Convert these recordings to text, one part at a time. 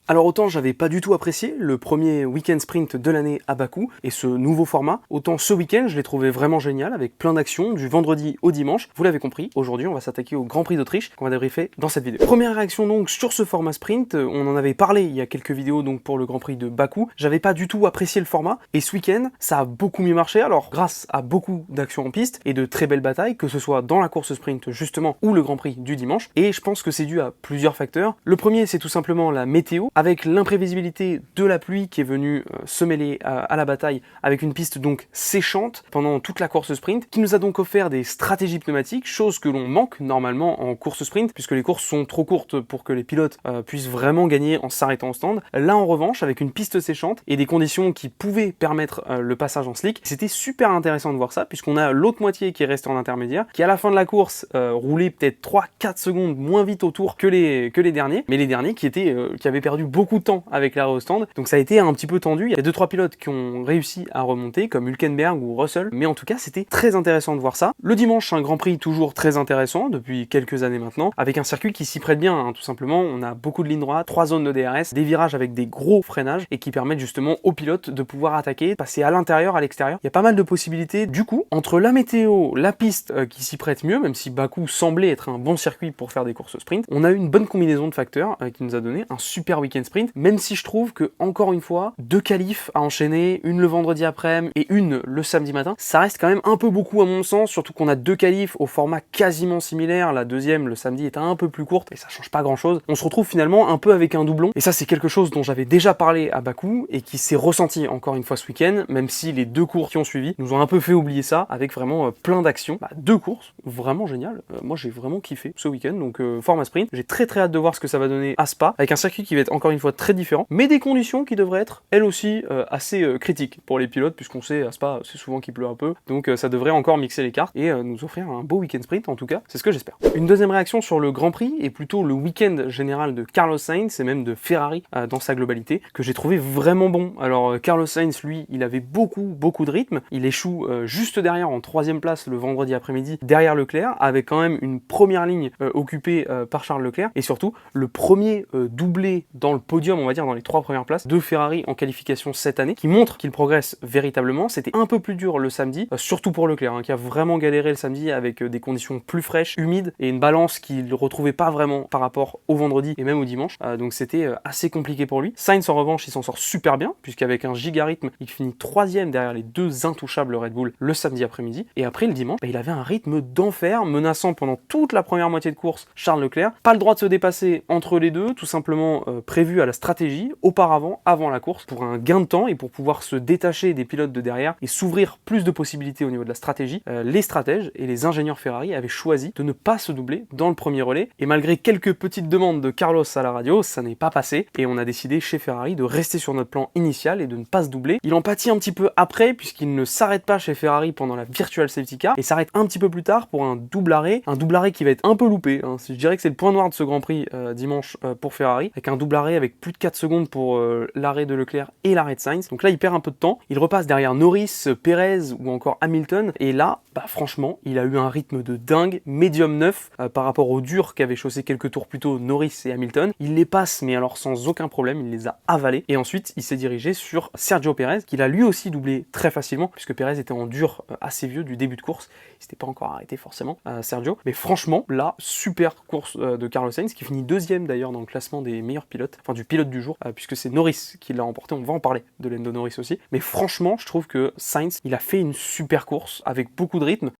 Alors autant j'avais pas du tout apprécié le premier week-end sprint de l'année à Bakou et ce nouveau format, autant ce week-end je l'ai trouvé vraiment génial avec plein d'actions du vendredi au dimanche. Vous l'avez compris, aujourd'hui on va s'attaquer au Grand Prix d'Autriche qu'on va débriefer dans cette vidéo. Première réaction donc sur ce format sprint, on en avait parlé il y a quelques vidéos donc pour le Grand Prix de Bakou. J'avais pas du tout apprécié le format et ce week-end ça a beaucoup mieux marché, alors grâce à beaucoup d'actions en piste et de très belles batailles, que ce soit dans la course sprint justement ou le Grand Prix du dimanche, et je pense que c'est dû à plusieurs facteurs. Le premier c'est tout simplement la météo, avec l'imprévisibilité de la pluie qui est venue se mêler à la bataille avec une piste donc séchante pendant toute la course sprint, qui nous a donc offert des stratégies pneumatiques, chose que l'on manque normalement en course sprint, puisque les courses sont trop courtes pour que les pilotes puissent vraiment gagner en s'arrêtant au stand. Là en revanche, avec une piste séchante et des conditions qui pouvaient permettre le passage en slick, c'était super intéressant de voir ça, puisqu'on a l'autre moitié qui est restée en intermédiaire, qui à la fin de la course roulait peut-être 3-4 secondes moins vite autour que les derniers, mais les derniers qui avaient perdu beaucoup de temps avec l'arrêt au stand, donc ça a été un petit peu tendu. Il y a 2-3 pilotes qui ont réussi à remonter, comme Hülkenberg ou Russell, mais en tout cas c'était très intéressant de voir ça. Le dimanche, un Grand Prix toujours très intéressant depuis quelques années maintenant, avec un circuit qui s'y prête bien, hein, tout simplement. On a beaucoup de lignes droites, 3 zones de DRS, des virages avec des gros freinages et qui permettent justement aux pilotes de pouvoir attaquer, passer à l'intérieur, à l'extérieur. Il y a pas mal de possibilités. Du coup, entre la météo, la piste qui s'y prête mieux, même si Bakou semblait être un bon circuit pour faire des courses sprint, on a eu une bonne combinaison de facteurs qui nous a donné un super week-end sprint, même si je trouve que, encore une fois, 2 qualifs à enchaîner, une le vendredi après-midi et une le samedi matin, ça reste quand même un peu beaucoup à mon sens, surtout qu'on a 2 qualifs au format quasiment similaire. La deuxième, le samedi, est un peu plus courte et ça change pas grand-chose. On se retrouve finalement un peu avec un doublon, et ça c'est quelque chose dont j'avais déjà parlé à Bakou et qui s'est ressenti encore une fois ce week-end, même si les 2 courses qui ont suivi nous ont un peu fait oublier ça, avec vraiment plein d'actions. 2 courses vraiment géniales. Moi j'ai vraiment kiffé ce week-end, donc format sprint. J'ai très hâte de voir ce que ça va donner à Spa, avec un circuit qui va être encore une fois très différent, mais des conditions qui devraient être elles aussi assez critiques pour les pilotes, puisqu'on sait à Spa c'est souvent qu'il pleut un peu, donc ça devrait encore mixer les cartes et nous offrir un beau week-end sprint, en tout cas c'est ce que j'espère. Une deuxième réaction sur le Grand Prix et plutôt le week-end général de Carlos Sainz et même de Ferrari dans sa globalité, que j'ai trouvé vraiment bon. Alors Carlos Sainz, lui, il avait beaucoup de rythme, il échoue juste derrière en 3ème place le vendredi après-midi derrière Leclerc, avec quand même une première ligne occupée par Charles Leclerc, et surtout le premier doublé dans le podium, on va dire dans les 3 premières places de Ferrari en qualification cette année, qui montre qu'il progresse véritablement. C'était un peu plus dur le samedi, surtout pour Leclerc, qui a vraiment galéré le samedi avec des conditions plus fraîches, humides, et une balance qu'il ne retrouvait pas vraiment par rapport au vendredi et même au dimanche, donc c'était assez compliqué pour lui. Sainz en revanche, il s'en sort super bien, puisqu'avec un gigarythme, il finit 3ème derrière les 2 intouchables Red Bull le samedi après-midi, et après le dimanche, il avait un rythme d'enfer, menaçant pendant toute la première moitié de course Charles Leclerc. Pas le droit de se dépasser entre les deux, tout simplement prévu à la stratégie auparavant, avant la course, pour un gain de temps et pour pouvoir se détacher des pilotes de derrière et s'ouvrir plus de possibilités au niveau de la stratégie. Les stratèges et les ingénieurs Ferrari avaient choisi de ne pas se doubler dans le premier relais, et malgré quelques petites demandes de Carlos à la radio, ça n'est pas passé et on a décidé chez Ferrari de rester sur notre plan initial et de ne pas se doubler. Il en pâtit un petit peu après, puisqu'il ne s'arrête pas chez Ferrari pendant la virtual safety car et s'arrête un petit peu plus tard pour un double arrêt qui va être un peu loupé, hein. Je dirais que c'est le point noir de ce Grand Prix dimanche pour Ferrari, avec un double arrêt avec plus de 4 secondes pour l'arrêt de Leclerc et l'arrêt de Sainz. Donc là il perd un peu de temps, il repasse derrière Norris, Perez ou encore Hamilton, et là franchement il a eu un rythme de dingue, médium 9 par rapport au dur qu'avaient chaussé quelques tours plus tôt Norris et Hamilton. Il les passe mais alors sans aucun problème, il les a avalés, et ensuite il s'est dirigé sur Sergio Perez, qu'il a lui aussi doublé très facilement, puisque Perez était en dur assez vieux du début de course, il s'était pas encore arrêté forcément Sergio, mais franchement là super course de Carlos Sainz, qui finit 2ème d'ailleurs dans le classement des meilleurs pilotes, enfin du pilote du jour, puisque c'est Norris qui l'a remporté. On va en parler de Lando Norris aussi, mais franchement je trouve que Sainz il a fait une super course avec beaucoup de rythme.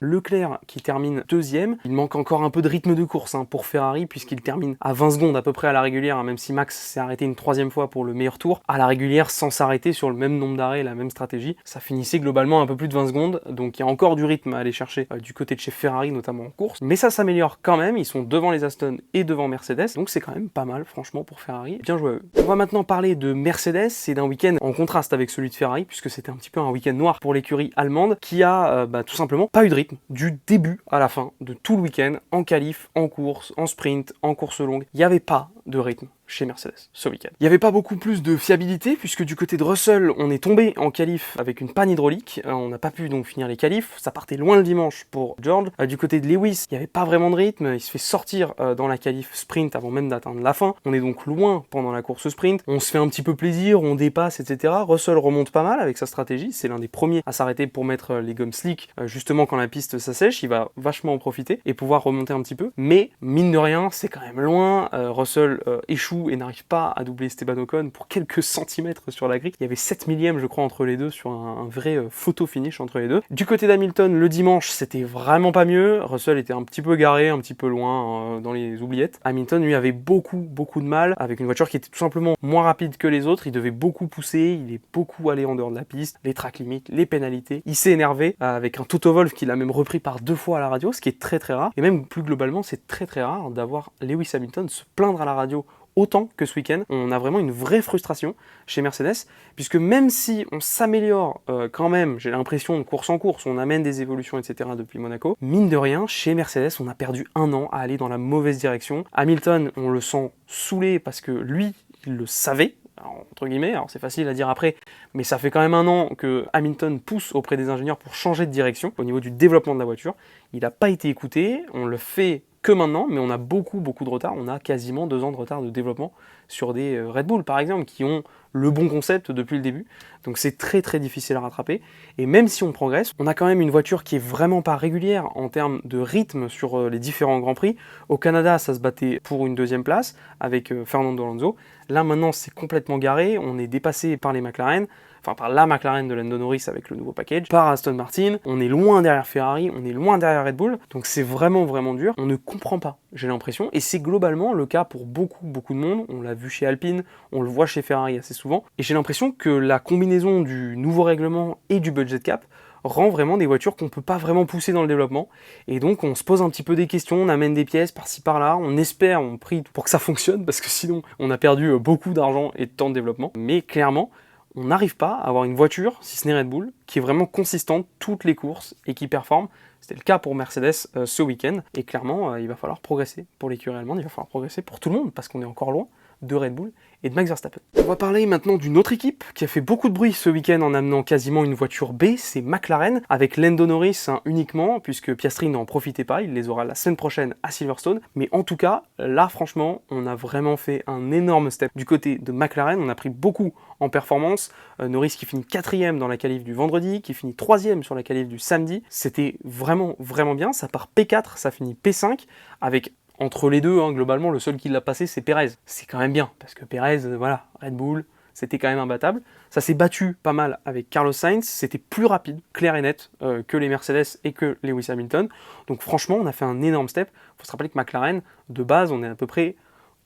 Leclerc qui termine 2ème, il manque encore un peu de rythme de course pour Ferrari, puisqu'il termine à 20 secondes à peu près à la régulière, même si Max s'est arrêté une 3ème fois pour le meilleur tour, à la régulière sans s'arrêter sur le même nombre d'arrêts, la même stratégie, ça finissait globalement un peu plus de 20 secondes, donc il y a encore du rythme à aller chercher du côté de chez Ferrari, notamment en course, mais ça s'améliore quand même, ils sont devant les Aston et devant Mercedes, donc c'est quand même pas mal franchement pour Ferrari, bien joué à eux. On va maintenant parler de Mercedes, c'est d'un week-end en contraste avec celui de Ferrari, puisque c'était un petit peu un week-end noir pour l'écurie allemande, qui a tout simplement pas eu de rythme du début à la fin de tout le week-end, en qualif, en course, en sprint, en course longue. Il n'y avait pas de rythme chez Mercedes ce week-end. Il n'y avait pas beaucoup plus de fiabilité puisque du côté de Russell, on est tombé en qualif avec une panne hydraulique. On n'a pas pu donc finir les qualifs. Ça partait loin le dimanche pour George. Du côté de Lewis, il n'y avait pas vraiment de rythme. Il se fait sortir dans la qualif sprint avant même d'atteindre la fin. On est donc loin pendant la course sprint. On se fait un petit peu plaisir, on dépasse, etc. Russell remonte pas mal avec sa stratégie. C'est l'un des premiers à s'arrêter pour mettre les gommes slick justement quand la piste s'assèche. Il va vachement en profiter et pouvoir remonter un petit peu. Mais mine de rien, c'est quand même loin. Russell échoue et n'arrive pas à doubler Esteban Ocon pour quelques centimètres sur la grille. Il y avait 7 millièmes je crois entre les deux sur un vrai photo finish entre les deux. Du côté d'Hamilton, le dimanche, c'était vraiment pas mieux. Russell était un petit peu garé, un petit peu loin dans les oubliettes. Hamilton lui avait beaucoup de mal avec une voiture qui était tout simplement moins rapide que les autres. Il devait beaucoup pousser, il est beaucoup allé en dehors de la piste, les track limits, les pénalités. Il s'est énervé avec un Toto Wolff qu'il a même repris par 2 fois à la radio, ce qui est très rare. Et même plus globalement, c'est très rare d'avoir Lewis Hamilton se plaindre à la radio autant que ce week-end. On a vraiment une vraie frustration chez Mercedes, puisque même si on s'améliore quand même, j'ai l'impression de course en course, on amène des évolutions, etc. depuis Monaco, mine de rien, chez Mercedes, on a perdu 1 an à aller dans la mauvaise direction. Hamilton, on le sent saoulé parce que lui, il le savait, entre guillemets, alors c'est facile à dire après, mais ça fait quand même 1 an que Hamilton pousse auprès des ingénieurs pour changer de direction au niveau du développement de la voiture. Il n'a pas été écouté, on le fait que maintenant, mais on a beaucoup de retard. On a quasiment 2 ans de retard de développement sur des Red Bull, par exemple, qui ont le bon concept depuis le début. Donc c'est très difficile à rattraper. Et même si on progresse, on a quand même une voiture qui est vraiment pas régulière en termes de rythme sur les différents Grands Prix. Au Canada, ça se battait pour une 2e place avec Fernando Alonso. Là, maintenant, c'est complètement garé. On est dépassé par les McLaren. Enfin par la McLaren de Lando Norris avec le nouveau package, par Aston Martin, on est loin derrière Ferrari, on est loin derrière Red Bull, donc c'est vraiment dur, on ne comprend pas, j'ai l'impression, et c'est globalement le cas pour beaucoup de monde, on l'a vu chez Alpine, on le voit chez Ferrari assez souvent, et j'ai l'impression que la combinaison du nouveau règlement et du budget cap rend vraiment des voitures qu'on peut pas vraiment pousser dans le développement, et donc on se pose un petit peu des questions, on amène des pièces par-ci par-là, on espère, on prie pour que ça fonctionne, parce que sinon on a perdu beaucoup d'argent et de temps de développement, mais clairement, on n'arrive pas à avoir une voiture, si ce n'est Red Bull, qui est vraiment consistante toutes les courses et qui performe. C'était le cas pour Mercedes ce week-end. Et clairement, il va falloir progresser pour l'écurie allemande, il va falloir progresser pour tout le monde, parce qu'on est encore loin de Red Bull et de Max Verstappen. On va parler maintenant d'une autre équipe qui a fait beaucoup de bruit ce week-end en amenant quasiment une voiture B, c'est McLaren, avec Lando Norris uniquement, puisque Piastri n'en profitait pas, il les aura la semaine prochaine à Silverstone. Mais en tout cas, là franchement, on a vraiment fait un énorme step. Du côté de McLaren, on a pris beaucoup en performance. Norris qui finit 4e dans la qualif du vendredi, qui finit 3e sur la qualif du samedi. C'était vraiment bien, ça part P4, ça finit P5, avec entre les deux, globalement, le seul qui l'a passé, c'est Perez. C'est quand même bien, parce que Perez, voilà, Red Bull, c'était quand même imbattable. Ça s'est battu pas mal avec Carlos Sainz, c'était plus rapide, clair et net, que les Mercedes et que Lewis Hamilton. Donc franchement, on a fait un énorme step. Il faut se rappeler que McLaren, de base, on est à peu près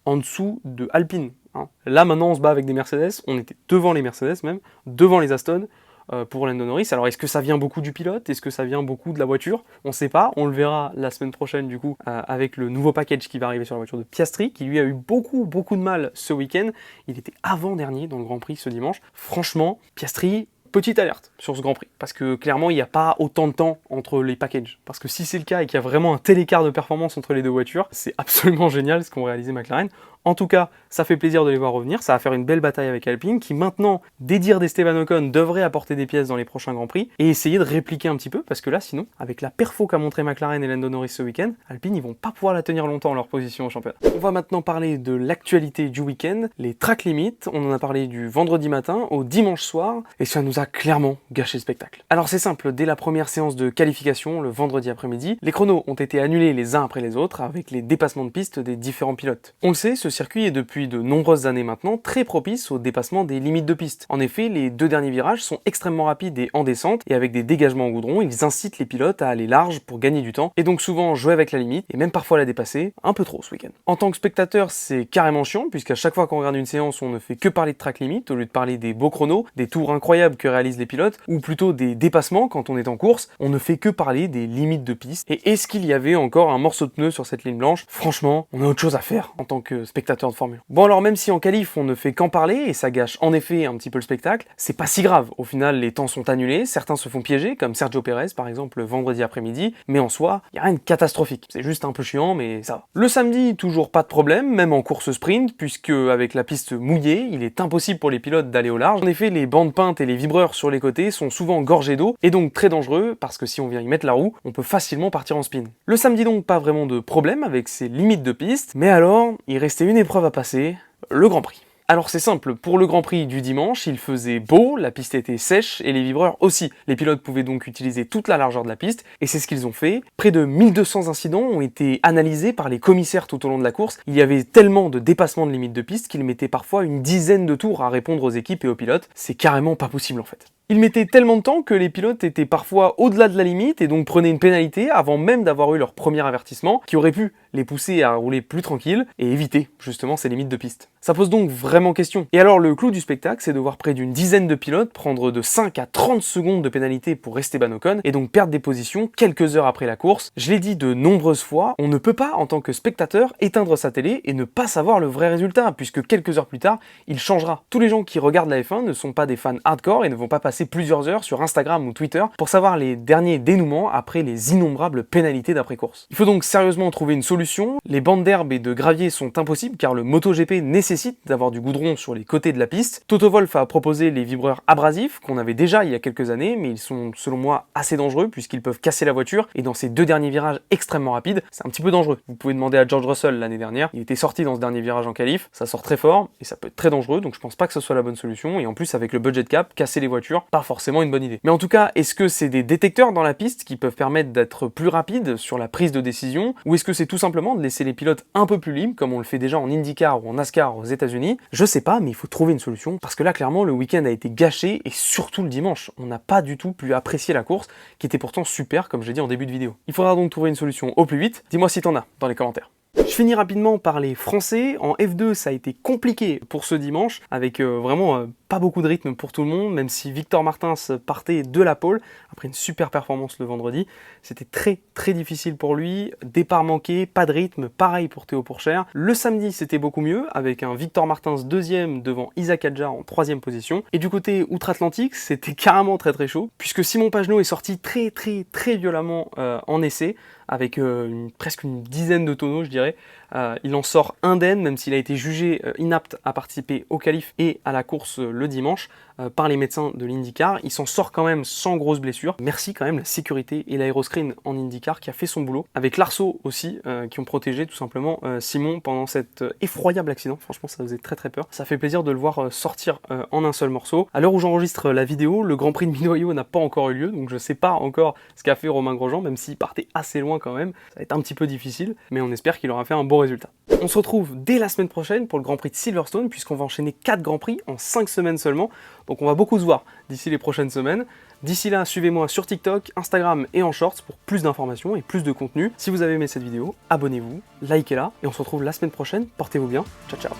en dessous de Alpine. Là, maintenant, on se bat avec des Mercedes, on était devant les Mercedes même, devant les Aston, pour Lando Norris. Alors est-ce que ça vient beaucoup du pilote? Est-ce que ça vient beaucoup de la voiture? On ne sait pas, on le verra la semaine prochaine du coup avec le nouveau package qui va arriver sur la voiture de Piastri, qui lui a eu beaucoup de mal ce week-end. Il était avant-dernier dans le Grand Prix ce dimanche. Franchement, Piastri, petite alerte sur ce Grand Prix, parce que clairement il n'y a pas autant de temps entre les packages. Parce que si c'est le cas et qu'il y a vraiment un tel écart de performance entre les deux voitures, c'est absolument génial ce qu'ont réalisé McLaren. En tout cas, ça fait plaisir de les voir revenir, ça va faire une belle bataille avec Alpine, qui maintenant, des dires d'Esteban Ocon, devrait apporter des pièces dans les prochains Grands Prix, et essayer de répliquer un petit peu, parce que là, sinon, avec la perfo qu'a montré McLaren et Lando Norris ce week-end, Alpine, ils vont pas pouvoir la tenir longtemps, leur position au championnat. On va maintenant parler de l'actualité du week-end, les track limits, on en a parlé du vendredi matin au dimanche soir, et ça nous a clairement gâché le spectacle. Alors c'est simple, dès la première séance de qualification, le vendredi après-midi, les chronos ont été annulés les uns après les autres, avec les dépassements de piste des différents pilotes. On le sait, ce circuit est depuis de nombreuses années maintenant très propice au dépassement des limites de piste. En effet, les 2 derniers virages sont extrêmement rapides et en descente, et avec des dégagements au goudron, ils incitent les pilotes à aller large pour gagner du temps, et donc souvent jouer avec la limite, et même parfois la dépasser, un peu trop ce week-end. En tant que spectateur, c'est carrément chiant, puisqu'à chaque fois qu'on regarde une séance, on ne fait que parler de track limit, au lieu de parler des beaux chronos, des tours incroyables que réalisent les pilotes, ou plutôt des dépassements quand on est en course, on ne fait que parler des limites de piste. Et est-ce qu'il y avait encore un morceau de pneu sur cette ligne blanche? Franchement, on a autre chose à faire en tant que spectateur. spectateurs de Formule 1. Bon alors même si en qualif on ne fait qu'en parler, et ça gâche en effet un petit peu le spectacle, c'est pas si grave. Au final les temps sont annulés, certains se font piéger, comme Sergio Pérez par exemple vendredi après-midi, mais en soi, il n'y a rien de catastrophique. C'est juste un peu chiant, mais ça va. Le samedi, toujours pas de problème, même en course sprint, puisque avec la piste mouillée, il est impossible pour les pilotes d'aller au large. En effet, les bandes peintes et les vibreurs sur les côtés sont souvent gorgés d'eau, et donc très dangereux, parce que si on vient y mettre la roue, on peut facilement partir en spin. Le samedi donc, pas vraiment de problème avec ses limites de piste, mais alors, il restait une épreuve à passer, le Grand Prix. Alors c'est simple, pour le Grand Prix du dimanche, il faisait beau, la piste était sèche et les vibreurs aussi. Les pilotes pouvaient donc utiliser toute la largeur de la piste, et c'est ce qu'ils ont fait. Près de 1200 incidents ont été analysés par les commissaires tout au long de la course. Il y avait tellement de dépassements de limites de piste qu'ils mettaient parfois une dizaine de tours à répondre aux équipes et aux pilotes. C'est carrément pas possible en fait. Ils mettaient tellement de temps que les pilotes étaient parfois au-delà de la limite et donc prenaient une pénalité avant même d'avoir eu leur premier avertissement, qui aurait pu les pousser à rouler plus tranquille et éviter justement ces limites de piste. Ça pose donc vraiment question. Et alors le clou du spectacle, c'est de voir près d'une dizaine de pilotes prendre de 5 à 30 secondes de pénalité pour Esteban Ocon et donc perdre des positions quelques heures après la course. Je l'ai dit de nombreuses fois, on ne peut pas en tant que spectateur éteindre sa télé et ne pas savoir le vrai résultat, puisque quelques heures plus tard, il changera. Tous les gens qui regardent la F1 ne sont pas des fans hardcore et ne vont pas passer plusieurs heures sur Instagram ou Twitter pour savoir les derniers dénouements après les innombrables pénalités d'après-course. Il faut donc sérieusement trouver une solution. Les bandes d'herbe et de gravier sont impossibles car le MotoGP nécessite d'avoir du goudron sur les côtés de la piste. Toto Wolff a proposé les vibreurs abrasifs qu'on avait déjà il y a quelques années, mais ils sont selon moi assez dangereux puisqu'ils peuvent casser la voiture et dans ces deux derniers virages extrêmement rapides, c'est un petit peu dangereux. Vous pouvez demander à George Russell l'année dernière, il était sorti dans ce dernier virage en qualif, ça sort très fort et ça peut être très dangereux, donc je pense pas que ce soit la bonne solution et en plus avec le budget cap, casser les voitures, pas forcément une bonne idée. Mais en tout cas, est-ce que c'est des détecteurs dans la piste qui peuvent permettre d'être plus rapides sur la prise de décision, ou est-ce que c'est tout simplement de laisser les pilotes un peu plus libres, comme on le fait déjà en IndyCar ou en NASCAR aux États-Unis? Je sais pas, mais il faut trouver une solution, parce que là, clairement, le week-end a été gâché, et surtout le dimanche. On n'a pas du tout pu apprécier la course, qui était pourtant super, comme j'ai dit en début de vidéo. Il faudra donc trouver une solution au plus vite. Dis-moi si t'en as dans les commentaires. Je finis rapidement par les Français. En F2, ça a été compliqué pour ce dimanche, avec vraiment pas beaucoup de rythme pour tout le monde, même si Victor Martins partait de la pole, après une super performance le vendredi. C'était très difficile pour lui, départ manqué, pas de rythme, pareil pour Théo Pourchaire. Le samedi, c'était beaucoup mieux, avec un Victor Martins deuxième devant Isaac Adjar en troisième position. Et du côté outre-Atlantique, c'était carrément très chaud, puisque Simon Pagenaud est sorti très violemment en essai, avec presque une dizaine de tonneaux, je dirais. Il en sort indemne, même s'il a été jugé inapte à participer au qualif et à la course le dimanche par les médecins de l'IndyCar. Il s'en sort quand même sans grosses blessures. Merci quand même la sécurité et l'aéroscreen en IndyCar qui a fait son boulot. Avec l'Arceau aussi, qui ont protégé tout simplement Simon pendant cet effroyable accident. Franchement, ça faisait très peur. Ça fait plaisir de le voir sortir en un seul morceau. À l'heure où j'enregistre la vidéo, le Grand Prix de Mid-Ohio n'a pas encore eu lieu, donc je sais pas encore ce qu'a fait Romain Grosjean, même s'il partait assez loin quand même. Ça va être un petit peu difficile, mais on espère qu'il aura fait un bon résultat. On se retrouve dès la semaine prochaine pour le Grand Prix de Silverstone, puisqu'on va enchaîner 4 Grands Prix en 5 semaines seulement. Donc on va beaucoup se voir d'ici les prochaines semaines. D'ici là, suivez-moi sur TikTok, Instagram et en Shorts pour plus d'informations et plus de contenu. Si vous avez aimé cette vidéo, abonnez-vous, likez-la, et on se retrouve la semaine prochaine. Portez-vous bien, ciao.